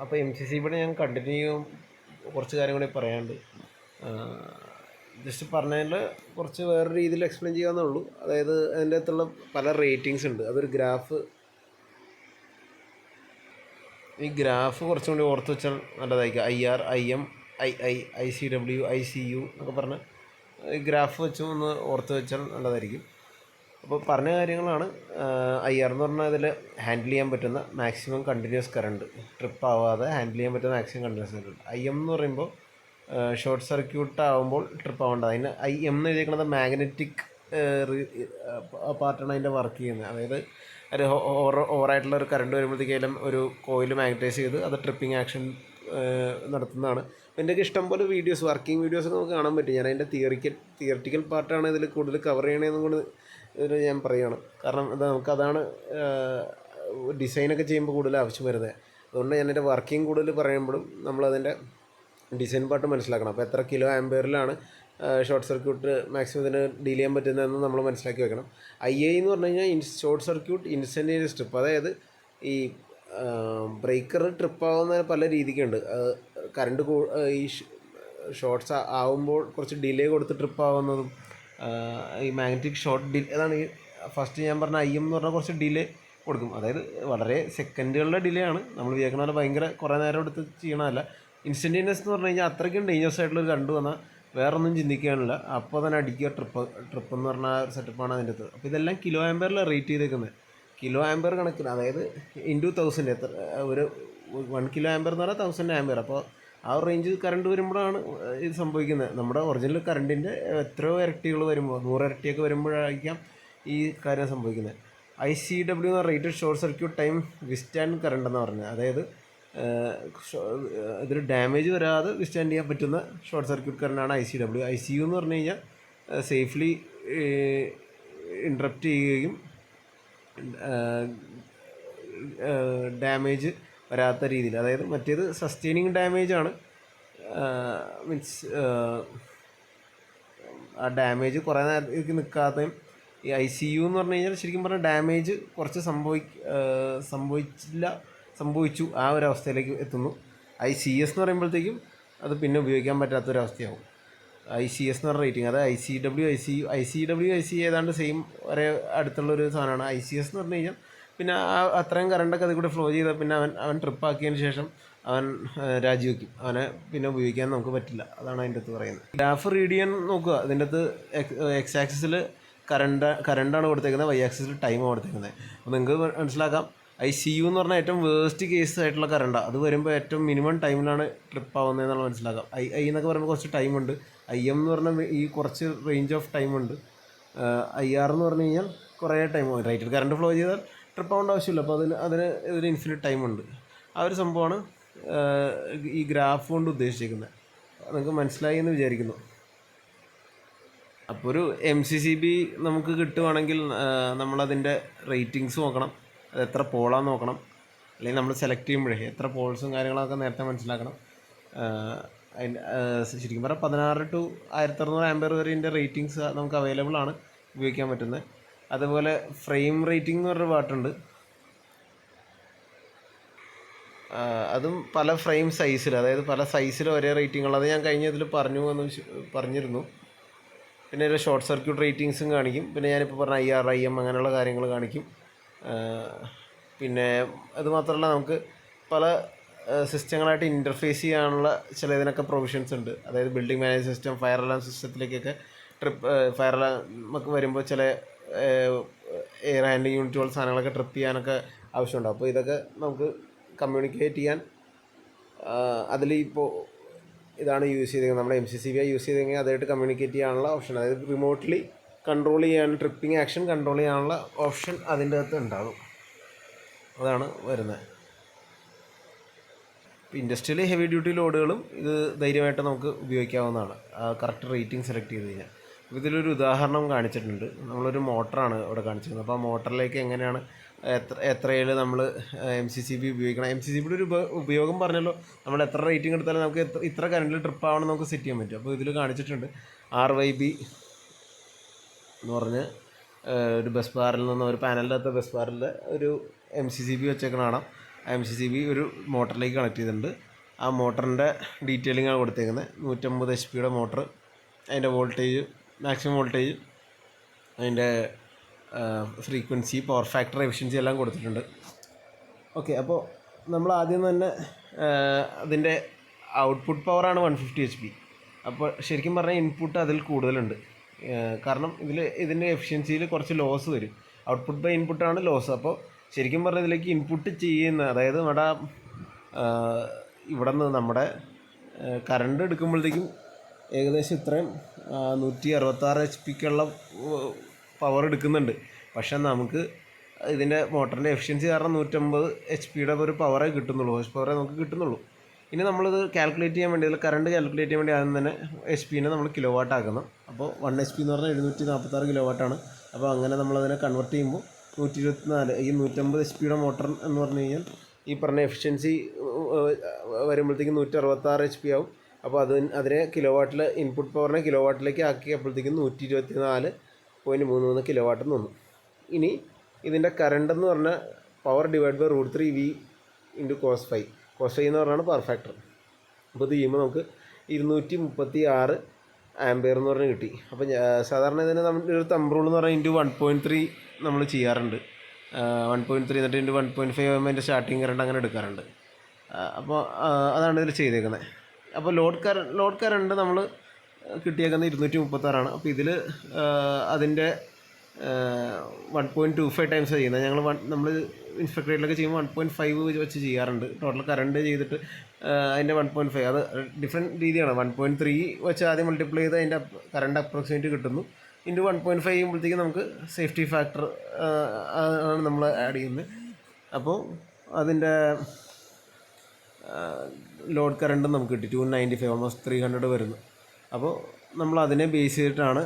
അപ്പോൾ MCCBയുടെ ഞാൻ കണ്ടിന്യൂ കുറച്ച് കാര്യം കൂടി പറയാനുണ്ട്. ജസ്റ്റ് പറഞ്ഞതിൽ കുറച്ച് വേറെ രീതിയിൽ എക്സ്പ്ലെയിൻ ചെയ്യാവുന്നേ ഉള്ളൂ. അതായത് അതിൻ്റെ അകത്തുള്ള പല റേറ്റിങ്സ് ഉണ്ട്. അതൊരു ഈ ഗ്രാഫ് കുറച്ചും കൂടി ഓർത്ത് വെച്ചാൽ നല്ലതായിരിക്കും. IR, IM, II, ICW, ICU എന്നൊക്കെ പറഞ്ഞ് ഈ ഗ്രാഫ് വെച്ചും ഒന്ന് ഓർത്ത് വെച്ചാൽ നല്ലതായിരിക്കും. അപ്പോൾ പറഞ്ഞ കാര്യങ്ങളാണ്. IR എന്ന് പറഞ്ഞാൽ അതിൽ ഹാൻഡിൽ ചെയ്യാൻ പറ്റുന്ന മാക്സിമം കണ്ടിന്യൂസ് കറണ്ട്, ട്രിപ്പ് ആവാതെ ഹാൻഡിൽ ചെയ്യാൻ പറ്റുന്ന മാക്സിമം കണ്ടിന്യൂസ് കറണ്ട്. IM എന്ന് പറയുമ്പോൾ ഷോർട്ട് സർക്യൂട്ട് ആകുമ്പോൾ ട്രിപ്പ് ആവേണ്ട. അതിന് IM എന്ന് എഴുതിയിരിക്കുന്നത് മാഗ്നറ്റിക് പാർട്ടാണ് അതിൻ്റെ വർക്ക് ചെയ്യുന്നത്. അതായത് ഒരു ഓവറായിട്ടുള്ള ഒരു കറണ്ട് വരുമ്പോഴത്തേക്കും ഒരു കോയിൽ മാഗ്നറ്റൈസ് ചെയ്ത് അത് ട്രിപ്പിംഗ് ആക്ഷൻ നടത്തുന്നതാണ്. അപ്പോൾ എൻ്റെയൊക്കെ ഇഷ്ടംപോലെ വീഡിയോസ്, വർക്കിംഗ് വീഡിയോസ് നമുക്ക് കാണാൻ പറ്റും. ഞാൻ അതിൻ്റെ തിയറിറ്റിക്കൽ പാർട്ടാണ് ഇതിൽ കൂടുതൽ കവർ ചെയ്യണതെന്നും കൊണ്ട് ഇതിൽ ഞാൻ പറയുകയാണ്. കാരണം നമുക്കതാണ് ഡിസൈനൊക്കെ ചെയ്യുമ്പോൾ കൂടുതൽ ആവശ്യം വരുന്നത്. അതുകൊണ്ട് ഞാൻ എൻ്റെ വർക്കിംഗ് കൂടുതൽ പറയുമ്പോഴും നമ്മളതിൻ്റെ ഡിസൈൻ പാർട്ട് മനസ്സിലാക്കണം. അപ്പോൾ എത്ര കിലോ ആംപിയറിലാണ് ഷോർട്ട് സർക്യൂട്ട് മാക്സിമം ഇതിന് ഡീൽ ചെയ്യാൻ പറ്റുന്നതെന്ന് നമ്മൾ മനസ്സിലാക്കി വെക്കണം. IA എന്ന് പറഞ്ഞു കഴിഞ്ഞാൽ ഷോർട്ട് സർക്യൂട്ട് ഇൻസ്റ്റൻറ്റേനിയസ് ട്രിപ്പ്. അതായത് ഈ ബ്രേക്കർ ട്രിപ്പാവുന്ന പല രീതിക്കുണ്ട്. കറണ്ട് ഈ ഷോർട്ട്സ് ആവുമ്പോൾ കുറച്ച് ഡിലേ കൊടുത്ത് ട്രിപ്പാവുന്നതും, ഈ മാഗ്നറ്റിക് ഷോർട്ട് അതാണ് ഈ ഫസ്റ്റ് ഞാൻ പറഞ്ഞ IM എന്ന് പറഞ്ഞാൽ കുറച്ച് ഡിലേ കൊടുക്കും. അതായത് വളരെ സെക്കൻഡുകളുടെ ഡിലേ ആണ്. നമ്മൾ വിചാരിക്കുന്ന പോലെ ഭയങ്കര കുറേ നേരം എടുത്ത് ചെയ്യണമല്ല. ഇൻസ്റ്റൻറ്റേനിയസ് എന്ന് പറഞ്ഞു കഴിഞ്ഞാൽ അത്രയ്ക്കും ഡേഞ്ചറസ് ആയിട്ടുള്ളൊരു കണ്ടു വന്നാൽ വേറൊന്നും ചിന്തിക്കാനില്ല, അപ്പോൾ തന്നെ അടിക്കുക. ട്രിപ്പ് എന്ന് പറഞ്ഞ ഒരു സെറ്റപ്പാണ് അതിൻ്റെ അകത്ത്. അപ്പോൾ ഇതെല്ലാം കിലോ ആംപിയറിൽ റേറ്റ് ചെയ്തേക്കുന്നത്. കിലോ ആംപിയർ കണക്കിന്, അതായത് ഇൻറ്റു 1000 എത്ര ഒരു 1 കിലോ ആംപിയർ എന്ന് പറഞ്ഞാൽ 1000 ആംപിയർ. അപ്പോൾ ആ ഒരു റേഞ്ച് കറണ്ട് വരുമ്പോഴാണ് ഇത് സംഭവിക്കുന്നത്. നമ്മുടെ ഒറിജിനൽ കറണ്ടിൻ്റെ എത്രയോ ഇരട്ടികൾ വരുമ്പോൾ, 100 ഇരട്ടിയൊക്കെ വരുമ്പോഴായിരിക്കാം ഈ കാര്യം സംഭവിക്കുന്നത്. ICW എന്ന rated short circuit time withstand current എന്ന് പറഞ്ഞത്. അതായത് ഇതിൽ ഡാമേജ് വരാതെ വിസ്റ്റാൻഡ് ചെയ്യാൻ പറ്റുന്ന ഷോർട്ട് സർക്യൂട്ട് കറണ്ടാണ് ICW. ICU എന്ന് പറഞ്ഞു കഴിഞ്ഞാൽ സേഫ്ലി ഇൻട്രപ്റ്റ് ചെയ്യുകയും ഡാമേജ് വരാത്ത രീതിയിൽ, അതായത് മറ്റേത് സസ്റ്റെയിനിങ് ഡാമേജാണ്. മീൻസ് ആ ഡാമേജ് കുറേ നേരത്തേക്ക് നിൽക്കാതെയും. ഈ ICU എന്ന് പറഞ്ഞു കഴിഞ്ഞാൽ ശരിക്കും പറഞ്ഞാൽ ഡാമേജ് കുറച്ച് സംഭവിച്ചു ആ ഒരു അവസ്ഥയിലേക്ക് എത്തുന്നു. ICS എന്ന് പറയുമ്പോഴത്തേക്കും അത് പിന്നെ ഉപയോഗിക്കാൻ പറ്റാത്തൊരവസ്ഥയാവും. ICS എന്ന് പറഞ്ഞ റേറ്റിംഗ്, അത് ICW, ICU ഏതാണ്ട് സെയിം ഒരേ അടുത്തുള്ളൊരു സാധനമാണ്. ICS എന്ന് പറഞ്ഞു കഴിഞ്ഞാൽ പിന്നെ അത്രയും കറണ്ടൊക്കെ അതിൽ കൂടെ ഫ്ലോ ചെയ്താൽ പിന്നെ അവൻ ട്രിപ്പാക്കിയതിന് ശേഷം അവൻ രാജിവെക്കും. അവനെ പിന്നെ ഉപയോഗിക്കാൻ നമുക്ക് പറ്റില്ല. അതാണ് അതിൻ്റെ അകത്ത് പറയുന്നത്. ഗ്രാഫ് റീഡ് ചെയ്യാൻ നോക്കുക. അതിൻ്റെ അകത്ത് X ആക്സിസിൽ കറണ്ടാണ് കൊടുത്തേക്കുന്നത്, Y ആക്സിസിൽ ടൈമാണ് കൊടുത്തേക്കുന്നത്. അപ്പോൾ നിങ്ങൾക്ക് മനസ്സിലാക്കാം ICU എന്ന് പറഞ്ഞാൽ ഏറ്റവും വേസ്റ്റ് കേസ് ആയിട്ടുള്ള കറണ്ടാണ്. അത് വരുമ്പോൾ ഏറ്റവും മിനിമം ടൈമിലാണ് ട്രിപ്പ് ആവുന്നതെന്നുള്ള മനസ്സിലാക്കാം. I എന്നൊക്കെ പറയുമ്പോൾ കുറച്ച് ടൈമുണ്ട്. IM എന്ന് പറഞ്ഞാൽ ഈ കുറച്ച് റേഞ്ച് ഓഫ് ടൈമുണ്ട്. IR എന്ന് പറഞ്ഞു കഴിഞ്ഞാൽ കുറേ ടൈം, റേറ്റഡ് കറണ്ട് ഫ്ലോ ചെയ്താൽ ട്രിപ്പ് ആവേണ്ട ആവശ്യമില്ല. അപ്പോൾ ഇതിന് ഇൻഫിനിറ്റ് ടൈമുണ്ട്. ആ ഒരു സംഭവമാണ് ഈ ഗ്രാഫ് കൊണ്ട് ഉദ്ദേശിച്ചിരിക്കുന്നത്. നിങ്ങൾക്ക് മനസ്സിലായി എന്ന് വിചാരിക്കുന്നു. അപ്പോൾ ഒരു MCCB നമുക്ക് കിട്ടുവാണെങ്കിൽ നമ്മളതിൻ്റെ റേറ്റിങ്സ് നോക്കണം. അത് എത്ര പോളാന്ന് നോക്കണം. അല്ലെങ്കിൽ നമ്മൾ സെലക്ട് ചെയ്യുമ്പോഴേ എത്ര പോൾസും കാര്യങ്ങളൊക്കെ നേരത്തെ മനസ്സിലാക്കണം. അതിൻ്റെ ശരിക്കും പറഞ്ഞാൽ 16 to 1600 ആംപിയർ വരെൻ്റെ റേറ്റിങ്സ് നമുക്ക് അവൈലബിൾ ആണ്, ഉപയോഗിക്കാൻ പറ്റുന്നത്. അതുപോലെ ഫ്രെയിം റേറ്റിംഗ് എന്ന് പറഞ്ഞൊരു പാട്ടുണ്ട്. അതും പല ഫ്രെയിം സൈസിൽ, അതായത് പല സൈസിൽ ഒരേ റേറ്റിങ്ങുള്ള, അത് ഞാൻ കഴിഞ്ഞ ഇതിൽ പറഞ്ഞിരുന്നു. പിന്നെ ഒരു ഷോർട്ട് സർക്യൂട്ട് റേറ്റിങ്സും കാണിക്കും. പിന്നെ ഞാനിപ്പോൾ പറഞ്ഞ IR, IM അങ്ങനെയുള്ള കാര്യങ്ങൾ കാണിക്കും. പിന്നെ അത് മാത്രമല്ല, നമുക്ക് പല സിസ്റ്റങ്ങളായിട്ട് ഇൻ്റർഫേസ് ചെയ്യാനുള്ള ചില ഇതിനൊക്കെ പ്രൊവിഷൻസ് ഉണ്ട്. അതായത് building management system, fire alarm സിസ്റ്റത്തിലേക്കൊക്കെ ഫയർ അലാം വരുമ്പോൾ ചില എയർ ഹാൻഡിങ് യൂണിറ്റുകൾ സാധനങ്ങളൊക്കെ ട്രിപ്പ് ചെയ്യാനൊക്കെ ആവശ്യമുണ്ട്. അപ്പോൾ ഇതൊക്കെ നമുക്ക് കമ്മ്യൂണിക്കേറ്റ് ചെയ്യാൻ അതിലിപ്പോൾ ഇതാണ് യൂസ് ചെയ്തിരിക്കുന്നത്. നമ്മുടെ MCCB യൂസ് ചെയ്തെങ്കിൽ അതായിട്ട് കമ്മ്യൂണിക്കേറ്റ് ചെയ്യാനുള്ള ഓപ്ഷൻ, അതായത് റിമോട്ട്ലി കൺട്രോൾ ചെയ്യാൻ, ട്രിപ്പിംഗ് ആക്ഷൻ കൺട്രോൾ ചെയ്യാനുള്ള ഓപ്ഷൻ അതിൻ്റെ അകത്ത് ഉണ്ടാകും. അതാണ് വരുന്നത്. ഇൻഡസ്ട്രിയൽ ഹെവി ഡ്യൂട്ടി ലോഡുകളും ഇത് ധൈര്യമായിട്ട് നമുക്ക് ഉപയോഗിക്കാവുന്നതാണ്, കറക്റ്റ് റേറ്റിംഗ് സെലക്ട് ചെയ്ത് കഴിഞ്ഞാൽ. ഇതിലൊരു ഉദാഹരണം കാണിച്ചിട്ടുണ്ട്. നമ്മളൊരു മോട്ടറാണ് ഇവിടെ കാണിച്ചിരുന്നത്. അപ്പോൾ ആ മോട്ടറിലേക്ക് എങ്ങനെയാണ് എത്രയിൽ നമ്മൾ MCCB ഉപയോഗിക്കണം. MCCBയുടെ ഒരു ഉപയോഗം പറഞ്ഞല്ലോ. നമ്മൾ എത്ര റേറ്റിംഗ് എടുത്താലും നമുക്ക് ഇത്ര കറണ്ടിൽ ട്രിപ്പ് ആവണം നമുക്ക് സെറ്റ് ചെയ്യാൻ പറ്റും. അപ്പോൾ ഇതിൽ കാണിച്ചിട്ടുണ്ട് RYB എന്ന് പറഞ്ഞ് ഒരു ബസ് ബാറിൽ നിന്ന്, ഒരു പാനലിൻ്റെ അകത്ത് ബസ് ബാറിൽ ഒരു MCCB വെച്ചേക്കണ കാണാം. MCCB ഒരു മോട്ടറിലേക്ക് കണക്ട് ചെയ്തിട്ടുണ്ട്. ആ മോട്ടറിൻ്റെ ഡീറ്റെയിലിംഗ് ആണ് കൊടുത്തേക്കുന്നത്. 150 HP മോട്ടർ, അതിൻ്റെ വോൾട്ടേജ്, മാക്സിമം വോൾട്ടേജ്, അതിൻ്റെ ഫ്രീക്വൻസി, പവർ ഫാക്ടർ, എഫിഷ്യൻസി എല്ലാം കൊടുത്തിട്ടുണ്ട്. ഓക്കെ, അപ്പോൾ നമ്മൾ ആദ്യം തന്നെ അതിൻ്റെ ഔട്ട്പുട്ട് പവറാണ് 150 HP. അപ്പോൾ ശരിക്കും പറഞ്ഞാൽ ഇൻപുട്ട് അതിൽ കൂടുതലുണ്ട്. കാരണം ഇതിൻ്റെ എഫിഷ്യൻസിയിൽ കുറച്ച് ലോസ് വരും. ഔട്ട്പുട്ട് ബൈ ഇൻപുട്ടാണ് ലോസ്. അപ്പോൾ ശരിക്കും പറഞ്ഞാൽ ഇതിലേക്ക് ഇൻപുട്ട് ചെയ്യുന്ന, അതായത് ഇവിടെ നിന്ന് നമ്മുടെ കറണ്ട് എടുക്കുമ്പോഴത്തേക്കും ഏകദേശം ഇത്രയും 166 HP പവർ എടുക്കുന്നുണ്ട്. പക്ഷേ നമുക്ക് ഇതിൻ്റെ മോട്ടറിൻ്റെ എഫിഷ്യൻസി കാരണം 150 HP ഒരു പവറേ കിട്ടുന്നുള്ളൂ, ഹോഴ്സ് പവറേ നമുക്ക് കിട്ടുന്നുള്ളൂ. ഇനി നമ്മളിത് കാൽക്കുലേറ്റ് ചെയ്യാൻ വേണ്ടി, കറണ്ട് കാൽക്കുലേറ്റ് ചെയ്യാൻ വേണ്ടി ആദ്യം തന്നെ HP നമ്മൾ കിലോ വാട്ട് ആക്കണം. അപ്പോൾ 1 HP എന്ന് പറഞ്ഞാൽ 746 കിലോ വാട്ടാണ്. അപ്പോൾ അങ്ങനെ നമ്മളതിനെ കൺവേർട്ട് ചെയ്യുമ്പോൾ 124, ഈ 150 HP മോട്ടർ എന്ന് പറഞ്ഞു കഴിഞ്ഞാൽ ഈ പറഞ്ഞ എഫിഷ്യൻസി വരുമ്പോഴത്തേക്കും 166 HP ആവും. അപ്പോൾ അതിനെ കിലോ വാട്ടിൽ, ഇൻപുട്ട് പവറിനെ കിലോ വാട്ടിലേക്ക് ആക്കിയപ്പോഴത്തേക്കും 124.33 കിലോ വാട്ട് വന്നു. ഇനി ഇതിൻ്റെ കറണ്ട് എന്ന് പറഞ്ഞാൽ power divide by √3V × cos ∅. cos ∅ എന്ന് പറഞ്ഞാൽ പവർ ഫാക്ടർ. അപ്പോൾ ഇത് ചെയ്യുമ്പോൾ നമുക്ക് 236 ആംപിയർ എന്ന് പറഞ്ഞ് കിട്ടി. അപ്പോൾ സാധാരണ ഇതിന് ഒരു തമ്പ് റൂൾ എന്ന് പറഞ്ഞാൽ ×1.3 നമ്മൾ ചെയ്യാറുണ്ട്. 1.3 എന്നിട്ട് ×1.5 ആകുമ്പോൾ അതിൻ്റെ സ്റ്റാർട്ടിങ് കറണ്ട് അങ്ങനെ എടുക്കാറുണ്ട്. അപ്പോൾ അതാണ് ഇതിൽ ചെയ്തേക്കുന്നത്. അപ്പോൾ ലോഡ് കറണ്ട് നമ്മൾ കിട്ടിയേക്കുന്നത് 236. അപ്പോൾ ഇതിൽ അതിൻ്റെ 1.25 ടൈംസ് ചെയ്യുന്നത്. നമ്മൾ ഇൻസ്പെക്ടർ റേറ്റിലൊക്കെ ചെയ്യുമ്പോൾ 1.5 വെച്ച് ചെയ്യാറുണ്ട്. ടോട്ടൽ കറണ്ട് ചെയ്തിട്ട് അതിൻ്റെ 1.5, അത് ഡിഫറെൻറ്റ് രീതിയാണ്. 1.3 വെച്ച് ആദ്യം മൾട്ടിപ്ലൈ ചെയ്ത് അതിൻ്റെ കറണ്ട് അപ്രോക്സിമേറ്റ് കിട്ടുന്നു. ×1.5 ചെയ്യുമ്പോഴത്തേക്കും നമുക്ക് സേഫ്റ്റി ഫാക്ടർ ആണ് നമ്മൾ ആഡ് ചെയ്യുന്നത്. അപ്പോൾ അതിൻ്റെ ലോഡ് കറണ്ട് നമുക്ക് കിട്ടി 295, ഓൾമോസ്റ്റ് 300 വരുന്നു. അപ്പോൾ നമ്മൾ അതിനെ ബേസ് ചെയ്തിട്ടാണ്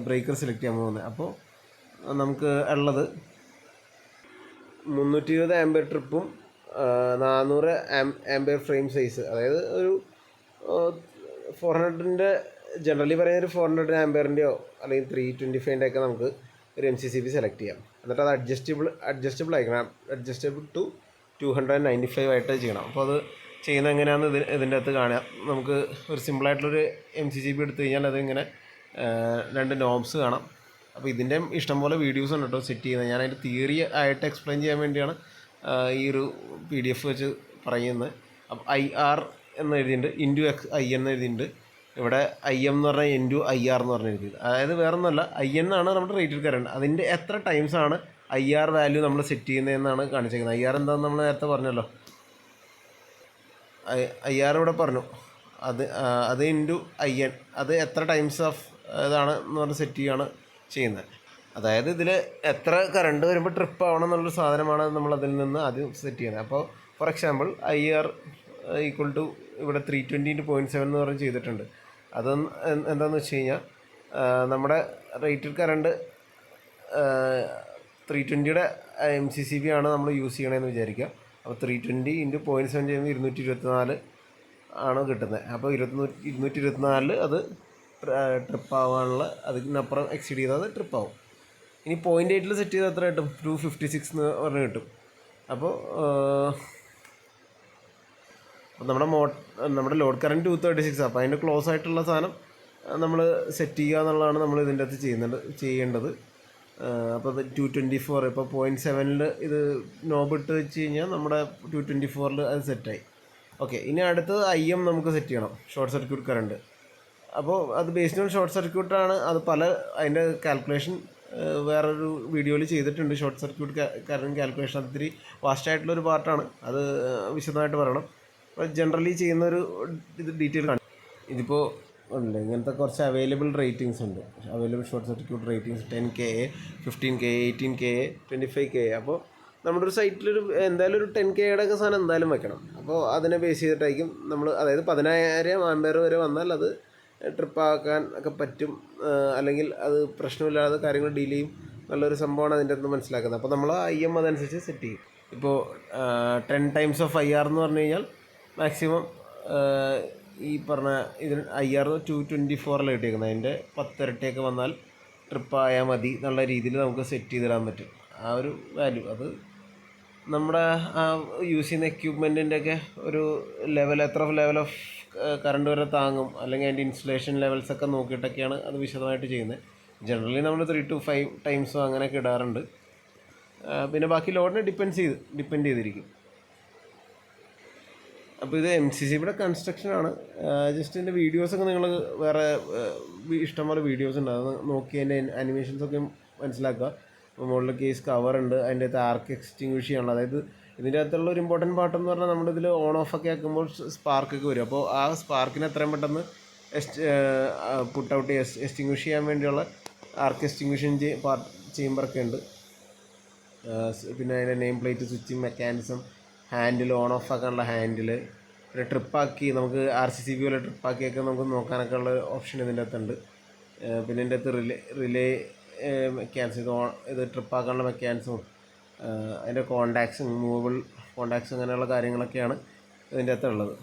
ബ്രേക്കർ സെലക്ട് ചെയ്യാൻ പോകുന്നത്. അപ്പോൾ നമുക്ക് ഉള്ളത് 320 ആംപിയർ ട്രിപ്പും 400 ആംപിയർ ഫ്രെയിം സൈസ്, അതായത് ഒരു 400-ൻ്റെ ജനറലി പറയുന്ന ഒരു 400 ആംപിയറിൻ്റെയോ അല്ലെങ്കിൽ 325 ഒക്കെ നമുക്ക് ഒരു MCCB സെലക്ട് ചെയ്യാം. എന്നിട്ട് അത് അഡ്ജസ്റ്റബിൾ ആയിരിക്കണം. അഡ്ജസ്റ്റബിൾ ടു 295 ആയിട്ട് ചെയ്യണം. അപ്പോൾ അത് ചെയ്യുന്നത് എങ്ങനെയാണെന്ന് ഇതിൻ്റെ അകത്ത് കാണാം. നമുക്ക് ഒരു സിമ്പിളായിട്ടുള്ളൊരു MCCB എടുത്തു കഴിഞ്ഞാൽ അതിങ്ങനെ 2 നോബ്സ് കാണാം. അപ്പോൾ ഇതിൻ്റെ ഇഷ്ടംപോലെ വീഡിയോസ് ഉണ്ട് കേട്ടോ സെറ്റ് ചെയ്യുന്നത്. ഞാൻ അതിൻ്റെ തിയറി ആയിട്ട് എക്സ്പ്ലെയിൻ ചെയ്യാൻ വേണ്ടിയാണ് ഈ ഒരു PDF വെച്ച് പറയുന്നത്. അപ്പോൾ IR എന്ന് എഴുതിയിട്ടുണ്ട്, ×I എന്ന് എഴുതിയിട്ടുണ്ട്. ഇവിടെ IM എന്ന് പറഞ്ഞാൽ ×IR എന്ന് പറഞ്ഞ് എഴുതിയത്. അതായത് വേറെ ഒന്നുമല്ല, IN ആണ് നമ്മുടെ റേറ്റഡ് കറണ്ട്. അതിൻ്റെ എത്ര ടൈംസാണ് IR വാല്യൂ നമ്മൾ സെറ്റ് ചെയ്യുന്നതെന്നാണ് കാണിച്ചിരിക്കുന്നത്. IR എന്താണെന്ന് നമ്മൾ നേരത്തെ പറഞ്ഞല്ലോ, IR ഇവിടെ പറഞ്ഞു. അത് ×IN, അത് എത്ര ടൈംസ് ഓഫ് ഇതാണ് എന്ന് പറഞ്ഞ് സെറ്റ് ചെയ്യുന്നത്. അതായത് ഇതിൽ എത്ര കറണ്ട് വരുമ്പോൾ ട്രിപ്പ് ആവണം എന്നുള്ളൊരു സാധനമാണ് നമ്മൾ അതിൽ നിന്ന് ആദ്യം സെറ്റ് ചെയ്യുന്നത്. അപ്പോൾ ഫോർ എക്സാമ്പിൾ IR = ഇവിടെ 320 × 0.7 എന്ന് പറഞ്ഞ് ചെയ്തിട്ടുണ്ട്. അത് എന്താണെന്ന് വെച്ച് കഴിഞ്ഞാൽ നമ്മുടെ റേറ്റഡ് കറണ്ട് 320-യുടെ MCCB ആണ് നമ്മൾ യൂസ് ചെയ്യണമെന്ന് വിചാരിക്കുക. അപ്പോൾ 320 × 0.7 ചെയ്യുമ്പോൾ 224 ആണ് കിട്ടുന്നത്. അപ്പോൾ 224 അത് ട്രിപ്പ് ആവാനുള്ള, അതിനപ്പുറം എക്സീഡ് ചെയ്താൽ അത് ട്രിപ്പ് ആവും. ഇനി 0.8 സെറ്റ് ചെയ്താൽ എത്ര കിട്ടും? 256 എന്ന് പറഞ്ഞ് കിട്ടും. അപ്പോൾ നമ്മുടെ ലോഡ് കറണ്ട് 236. അപ്പോൾ അതിൻ്റെ ക്ലോസ് ആയിട്ടുള്ള സാധനം നമ്മൾ സെറ്റ് ചെയ്യുക എന്നുള്ളതാണ് നമ്മൾ ഇതിൻ്റെ അകത്ത് ചെയ്യേണ്ടത്. അപ്പോൾ അത് 224, ഇപ്പോൾ 0.7-ൽ ഇത് നോബ് ഇട്ട് വെച്ച് കഴിഞ്ഞാൽ നമ്മുടെ 224-ൽ അത് സെറ്റായി. ഓക്കെ, ഇനി അടുത്തത് IM നമുക്ക് സെറ്റ് ചെയ്യണം, ഷോർട്ട് സർക്യൂട്ട് കറണ്ട്. അപ്പോൾ അത് ബേസ്ഡ് ഓൺ ഷോർട്ട് സർക്യൂട്ടാണ്. അത് അതിൻ്റെ കാൽക്കുലേഷൻ വേറൊരു വീഡിയോയിൽ ചെയ്തിട്ടുണ്ട്. ഷോർട്ട് സർക്യൂട്ട് കറണ്ട് കാൽക്കുലേഷൻ ഒത്തിരി വാസ്റ്റായിട്ടുള്ളൊരു പാർട്ടാണ്, അത് വിശദമായിട്ട് പറയണം. അപ്പോൾ ജനറലി ചെയ്യുന്നൊരു ഡീറ്റെയിൽ കാണും. ഇതിപ്പോൾ ഉണ്ട് ഇങ്ങനത്തെ കുറച്ച് അവൈലബിൾ റേറ്റിംഗ്സ് ഉണ്ട്. Available short circuit ratings 10KA, 15KA, 18KA, 25KA. അപ്പോൾ നമ്മുടെ ഒരു സൈറ്റിലൊരു എന്തായാലും ഒരു 10KA ഒക്കെ സാധനം എന്തായാലും വെക്കണം. അപ്പോൾ അതിനെ ബേസ് ചെയ്തിട്ടായിരിക്കും നമ്മൾ, അതായത് 10,000 ആംപിയർ വരെ വന്നാൽ അത് ട്രിപ്പാക്കാൻ ഒക്കെ പറ്റും, അല്ലെങ്കിൽ അത് പ്രശ്നമില്ലാതെ കാര്യങ്ങൾ ഡീൽ ചെയ്യും. നല്ലൊരു സംഭവമാണ് അതിൻ്റെ അടുത്ത് മനസ്സിലാക്കുന്നത്. അപ്പോൾ നമ്മൾ IM അതനുസരിച്ച് സെറ്റ് ചെയ്യും. ഇപ്പോൾ 10 ടൈംസ് ഓഫ് IR എന്ന് പറഞ്ഞു കഴിഞ്ഞാൽ മാക്സിമം ഈ പറഞ്ഞ ഇതിന് IR 224 കിട്ടിയേക്കുന്നത്. അതിൻ്റെ 10 ഇരട്ടിയൊക്കെ വന്നാൽ ട്രിപ്പായാൽ മതി എന്നുള്ള രീതിയിൽ നമുക്ക് സെറ്റ് ചെയ്തിടാൻ പറ്റും. ആ ഒരു വാല്യൂ അത് നമ്മുടെ യൂസ് ചെയ്യുന്ന എക്യുപ്മെൻറ്റിൻ്റെയൊക്കെ ഒരു എത്ര ലെവൽ ഓഫ് കറണ്ട് വരെ താങ്ങും, അല്ലെങ്കിൽ അതിൻ്റെ ഇൻസുലേഷൻ ലെവൽസൊക്കെ നോക്കിയിട്ടൊക്കെയാണ് അത് വിശദമായിട്ട് ചെയ്യുന്നത്. ജനറലി നമ്മൾ 3 to 5 ടൈംസോ അങ്ങനെയൊക്കെ ഇടാറുണ്ട്. പിന്നെ ബാക്കി ലോഡിനെ ഡിപ്പെൻഡ് ചെയ്തിരിക്കും. അപ്പോൾ ഇത് MCCBയുടെ കൺസ്ട്രക്ഷനാണ്. ജസ്റ്റ് ഇതിൻ്റെ വീഡിയോസൊക്കെ നിങ്ങൾ വേറെ ഇഷ്ടംപോലെ വീഡിയോസ് ഉണ്ട്, അത് നോക്കി അതിൻ്റെ അനിമേഷൻസൊക്കെ മനസ്സിലാക്കുക. അപ്പോൾ മുകളിൽ കേസ് കവറുണ്ട്, അതിൻ്റെ അകത്ത് ആർക്ക് എക്സ്റ്റിങ്വിഷ് ചെയ്യണം. അതായത് ഇതിൻ്റെ അകത്തുള്ള ഒരു ഇമ്പോർട്ടൻറ്റ് പാർട്ടെന്ന് പറഞ്ഞാൽ നമ്മുടെ ഇതിൽ ഓൺ ഓഫ് ഒക്കെ ആക്കുമ്പോൾ സ്പാർക്കൊക്കെ വരും. അപ്പോൾ ആ സ്പാർക്കിനെ എത്രയും പെട്ടെന്ന് പുട്ട് ഔട്ട് എക്സ്റ്റിങ്വിഷ് ചെയ്യാൻ വേണ്ടിയുള്ള ആർക്ക് എക്സ്റ്റിങ്വിഷൻ ചേമ്പറൊക്കെ ഉണ്ട്. പിന്നെ അതിൻ്റെ name plate, switching mechanism, handle, on off ആക്കാനുള്ള ഹാൻഡിൽ, പിന്നെ ട്രിപ്പാക്കി നമുക്ക് RCCB പോലെ ട്രിപ്പാക്കിയൊക്കെ നമുക്ക് നോക്കാനൊക്കെ ഉള്ള ഓപ്ഷൻ ഇതിൻ്റെ അകത്തുണ്ട്. പിന്നെ ഇതിൻ്റെ അകത്ത് റിലേ മെക്കാനിസം, ഇത് ട്രിപ്പാക്കാനുള്ള മെക്കാനിസവും അതിൻ്റെ കോണ്ടാക്ട്സും മൂവബിൾ കോണ്ടാക്ട്സ് അങ്ങനെയുള്ള കാര്യങ്ങളൊക്കെയാണ് ഇതിൻ്റെ അകത്തുള്ളത്.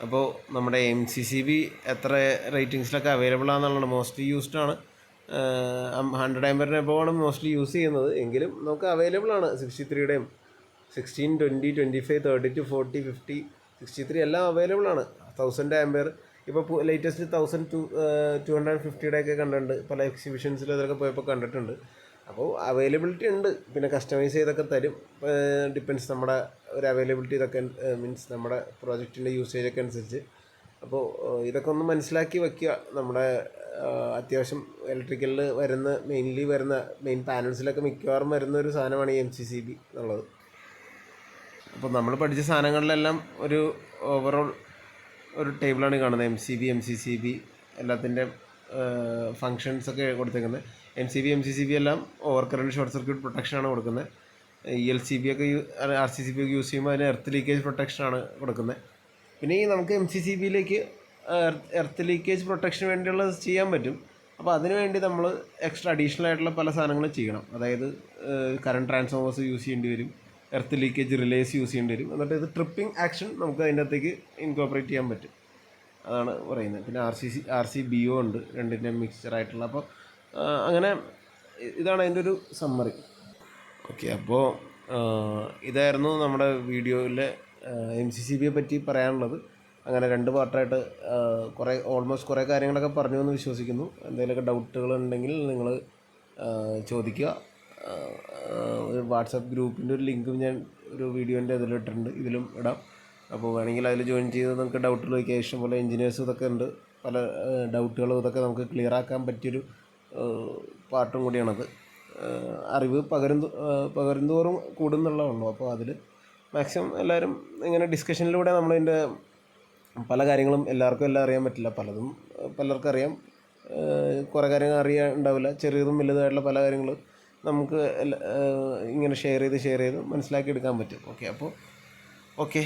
അപ്പോൾ നമ്മുടെ MCCB എത്ര റേറ്റിങ്സിലൊക്കെ അവൈലബിൾ ആണെന്നുള്ളത് മോസ്റ്റ്ലി യൂസ്ഡ് ആണ്. 100 ആമ്പറിന് എബോവാണ് മോസ്റ്റ്ലി യൂസ് ചെയ്യുന്നത്. എങ്കിലും നമുക്ക് അവൈലബിൾ ആണ് 63യുടെയും 16, 20, 25, 32, 40, 50, 63 എല്ലാം അവൈലബിൾ ആണ്. 1000 ആമ്പയർ ഇപ്പോൾ ലേറ്റസ്റ്റ് 1250 ഒക്കെ കണ്ടിട്ടുണ്ട്, പല എക്സിബിഷൻസിലും അതൊക്കെ പോയപ്പോൾ കണ്ടിട്ടുണ്ട്. അപ്പോൾ അവൈലബിലിറ്റി ഉണ്ട്. പിന്നെ കസ്റ്റമൈസ് ചെയ്തൊക്കെ തരും. ഡിപ്പെൻസ് നമ്മുടെ ഒരു അവൈലബിലിറ്റി ഇതൊക്കെ മീൻസ് നമ്മുടെ പ്രോജക്റ്റിൻ്റെ യൂസേജൊക്കെ അനുസരിച്ച്. അപ്പോൾ ഇതൊക്കെ ഒന്ന് മനസ്സിലാക്കി വയ്ക്കുക. നമ്മുടെ അത്യാവശ്യം ഇലക്ട്രിക്കലിൽ മെയിൻ പാനൽസിലൊക്കെ മിക്കവാറും വരുന്ന ഒരു സാധനമാണ് ഈ MCCB എന്നുള്ളത്. അപ്പോൾ നമ്മൾ പഠിച്ച സാധനങ്ങളിലെല്ലാം ഒരു ഓവറോൾ ഒരു ടേബിളാണ് കാണുന്നത്. MCCB എല്ലാത്തിൻ്റെ ഫങ്ഷൻസൊക്കെ കൊടുത്തേക്കുന്നത്. MCCB എല്ലാം ഓവർ കറണ്ട് ഷോർട്ട് സർക്യൂട്ട് പ്രൊട്ടക്ഷനാണ് കൊടുക്കുന്നത്. ELCB ഒക്കെ RCCB ഒക്കെ യൂസ് ചെയ്യുമ്പോൾ അതിന് എർത്ത് ലീക്കേജ് പ്രൊട്ടക്ഷനാണ് കൊടുക്കുന്നത്. പിന്നെ ഈ നമുക്ക് MCCBയിലേക്ക് എർത്ത് ലീക്കേജ് പ്രൊട്ടക്ഷന് വേണ്ടിയുള്ളത് ചെയ്യാൻ പറ്റും. അപ്പോൾ അതിന് വേണ്ടി നമ്മൾ എക്സ്ട്രാ അഡീഷണൽ ആയിട്ടുള്ള പല സാധനങ്ങളും ചെയ്യണം. അതായത് കറണ്ട് ട്രാൻസ്ഫോമേഴ്സ് യൂസ് ചെയ്യേണ്ടി വരും, എർത്ത് ലീക്കേജ് റിലേസ് യൂസ് ചെയ്യേണ്ടി വരും. എന്നിട്ട് ഇത് ട്രിപ്പിംഗ് ആക്ഷൻ നമുക്ക് അതിൻ്റെ അകത്തേക്ക് ഇൻകോപ്പറേറ്റ് ചെയ്യാൻ പറ്റും. അതാണ് പറയുന്നത്. പിന്നെ RCBO ഉണ്ട്, രണ്ടിൻ്റെ മിക്സ്ചറായിട്ടുള്ള. അപ്പോൾ അങ്ങനെ ഇതാണ് അതിൻ്റെ ഒരു സമ്മറി. ഓക്കെ, അപ്പോൾ ഇതായിരുന്നു നമ്മുടെ വീഡിയോയിലെ MCCBയെ പറ്റി പറയാനുള്ളത്. അങ്ങനെ 2 പാർട്ടായിട്ട് ഓൾമോസ്റ്റ് കുറേ കാര്യങ്ങളൊക്കെ പറഞ്ഞു എന്ന് വിശ്വസിക്കുന്നു. എന്തെങ്കിലുമൊക്കെ ഡൗട്ടുകൾ ഉണ്ടെങ്കിൽ നിങ്ങൾ ചോദിക്കുക. ഒരു വാട്സാപ്പ് ഗ്രൂപ്പിൻ്റെ ഒരു ലിങ്കും ഞാൻ ഒരു വീഡിയോൻ്റെ ഇതിലിട്ടിട്ടുണ്ട്, ഇതിലും ഇടാം. അപ്പോൾ വേണമെങ്കിൽ അതിൽ ജോയിൻ ചെയ്ത് നമുക്ക് ഡൗട്ടുകൾ ചോദിക്കുക. ഇഷ്ടംപോലെ എഞ്ചിനീയേഴ്സും ഇതൊക്കെ ഉണ്ട്, പല ഡൗട്ടുകളും ഇതൊക്കെ നമുക്ക് ക്ലിയർ ആക്കാൻ പറ്റിയൊരു പാർട്ടും കൂടിയാണത്. അറിവ് പകരുന്തോറും കൂടുന്നുള്ളതുള്ളൂ. അപ്പോൾ അതിൽ മാക്സിമം എല്ലാവരും ഇങ്ങനെ ഡിസ്കഷനിലൂടെ നമ്മളതിൻ്റെ പല കാര്യങ്ങളും എല്ലാവർക്കും എല്ലാം അറിയാൻ പറ്റില്ല. പലർക്കും അറിയാം, കുറേ കാര്യങ്ങൾ അറിയാൻ ഉണ്ടാവില്ല. ചെറിയതും വലുതായിട്ടുള്ള പല കാര്യങ്ങൾ നമുക്ക് ഇങ്ങനെ ഷെയർ ചെയ്ത് മനസ്സിലാക്കി എടുക്കാൻ പറ്റും. ഓക്കെ, അപ്പോൾ ഓക്കെ.